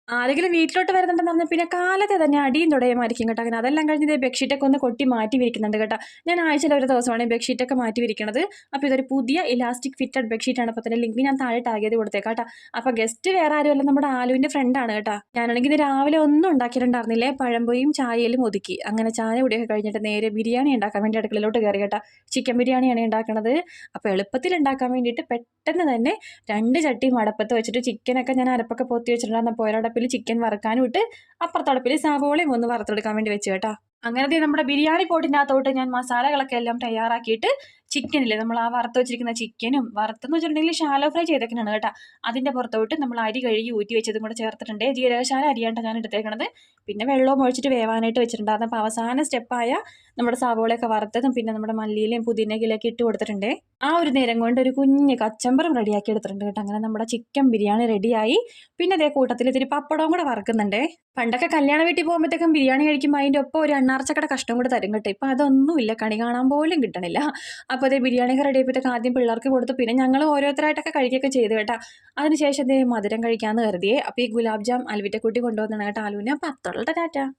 ആരെങ്കിലും വീട്ടിലോട്ട് വരുന്നുണ്ടെന്ന് പറഞ്ഞാൽ പിന്നെ കാലത്തെ തന്നെ അടിയും തുടയുമായിരിക്കും കേട്ടോ. അങ്ങനെ അതെല്ലാം കഴിഞ്ഞ് ദേ ബെഡ്ഷീറ്റൊക്കെ ഒന്ന് കൊട്ടി മാറ്റി വിരിക്കുന്നുണ്ട് കേട്ടോ. ഞാൻ ആഴ്ചയിൽ ഒരു ദിവസമാണ് ഈ ബെഡ്ഷീറ്റൊക്കെ മാറ്റി വിരിക്കണത്. അപ്പോൾ ഇതൊരു പുതിയ ഇലാസ്റ്റിക് ഫിറ്റഡ് ബെഡ്ഷീറ്റാണ്. അപ്പോൾ തന്നെ ലിങ്ക് ഞാൻ താഴെ ടാഗ് ചെയ്ത് കൊടുത്തേക്കാം കേട്ടോ. അപ്പോൾ ഗസ്റ്റ് വേറെ ആരുമല്ല, നമ്മുടെ ആലുവിൻ്റെ ഫ്രണ്ടാണ് കേട്ടോ. ഞാനാണെങ്കിൽ ഇത് രാവിലെ ഒന്നും ഉണ്ടാക്കിയിട്ടുണ്ടായിരുന്നില്ലേ, പഴംപൊരിയും ചായയിലും ഒതുക്കി. അങ്ങനെ ചായ കുടിയൊക്കെ കഴിഞ്ഞിട്ട് നേരെ ബിരിയാണി ഉണ്ടാക്കാൻ വേണ്ടി അടുക്കളയിലോട്ട് കയറി കേട്ടോ. ചിക്കൻ ബിരിയാണിയാണ് ഉണ്ടാക്കണത്. അപ്പോൾ എളുപ്പത്തിൽ ഉണ്ടാക്കാൻ വേണ്ടിയിട്ട് പെട്ടെന്ന് തന്നെ 2 ചട്ടിയും അടപ്പത്ത് വെച്ചിട്ട് ചിക്കനൊക്കെ ഞാൻ അരപ്പൊക്കെ പൊത്തി വെച്ചിട്ടുണ്ടായിരുന്ന ഒരടപ്പിൽ ചിക്കൻ വറുക്കാനും ഇട്ട് അപ്പുറത്തടപ്പിൽ സവോളയും ഒന്ന് വറുത്തെടുക്കാൻ വേണ്ടി വെച്ച് കേട്ടോ. അങ്ങനത്തെ നമ്മുടെ ബിരിയാണി പോട്ടിനകത്തോട്ട് ഞാൻ മസാലകളൊക്കെ എല്ലാം തയ്യാറാക്കിയിട്ട് ചിക്കനില്ലേ, നമ്മൾ ആ വറുത്ത് വെച്ചിരിക്കുന്ന ചിക്കനും വറുത്തെന്ന് വെച്ചിട്ടുണ്ടെങ്കിൽ ഷാലോ ഫ്രൈ ചെയ്തേക്കണാണ് കേട്ടോ. അതിൻ്റെ പുറത്തോട്ട് നമ്മൾ അരി കഴുകി ഊറ്റി വെച്ചതും കൂടെ ചേർത്തിട്ടുണ്ട്. ജീരകശാല അരിയാണ്ട ഞാൻ എടുത്തേക്കണത്. പിന്നെ വെള്ളവും ഒഴിച്ചിട്ട് വേവാനായിട്ട് വെച്ചിട്ടുണ്ടായിരുന്നു. അപ്പോൾ അവസാന സ്റ്റെപ്പായ നമ്മുടെ സവോളയൊക്കെ വറുത്തതും പിന്നെ നമ്മുടെ മല്ലിയിലയും പുതിനയിലൊക്കെ ഇട്ട് കൊടുത്തിട്ടുണ്ട്. ആ ഒരു നേരം കൊണ്ട് ഒരു കുഞ്ഞ് കച്ചമ്പറും റെഡിയാക്കി എടുത്തിട്ടുണ്ട് കേട്ടോ. അങ്ങനെ നമ്മുടെ ചിക്കൻ ബിരിയാണി റെഡിയായി. പിന്നെ അതേ കൂട്ടത്തിൽ ഇത്തിരി പപ്പടവും കൂടെ വറുക്കുന്നുണ്ട്. പണ്ടൊക്കെ കല്യാണ വീട്ടിൽ പോകുമ്പോഴത്തേക്കും ബിരിയാണി കഴിക്കുമ്പോൾ അതിൻ്റെ ഒപ്പം ഒരു അണ്ണാർച്ചക്കട കഷ്ടം കൂടെ തരും കേട്ടോ. ഇപ്പം അതൊന്നുമില്ല, കണി കാണാൻ പോലും കിട്ടണില്ല. അപ്പോൾ അതേ ബിരിയാണിയൊക്കെ റെഡി ആയപ്പോഴത്തേക്ക് ആദ്യം പിള്ളേർക്ക് കൊടുത്തു. പിന്നെ ഞങ്ങൾ ഓരോരുത്തരായിട്ടൊക്കെ കഴിക്കുകയൊക്കെ ചെയ്തു കേട്ടോ. അതിനുശേഷം അതേ മധുരം കഴിക്കാമെന്ന് കരുതിയേ. അപ്പോൾ ഈ ഗുലാബ് ജാം അൽവിറ്റക്കുട്ടി കൊണ്ടുവന്നാണ് കേട്ടോ ആലുവിന്. അപ്പോൾ അത്തോളുടെ ടാറ്റ.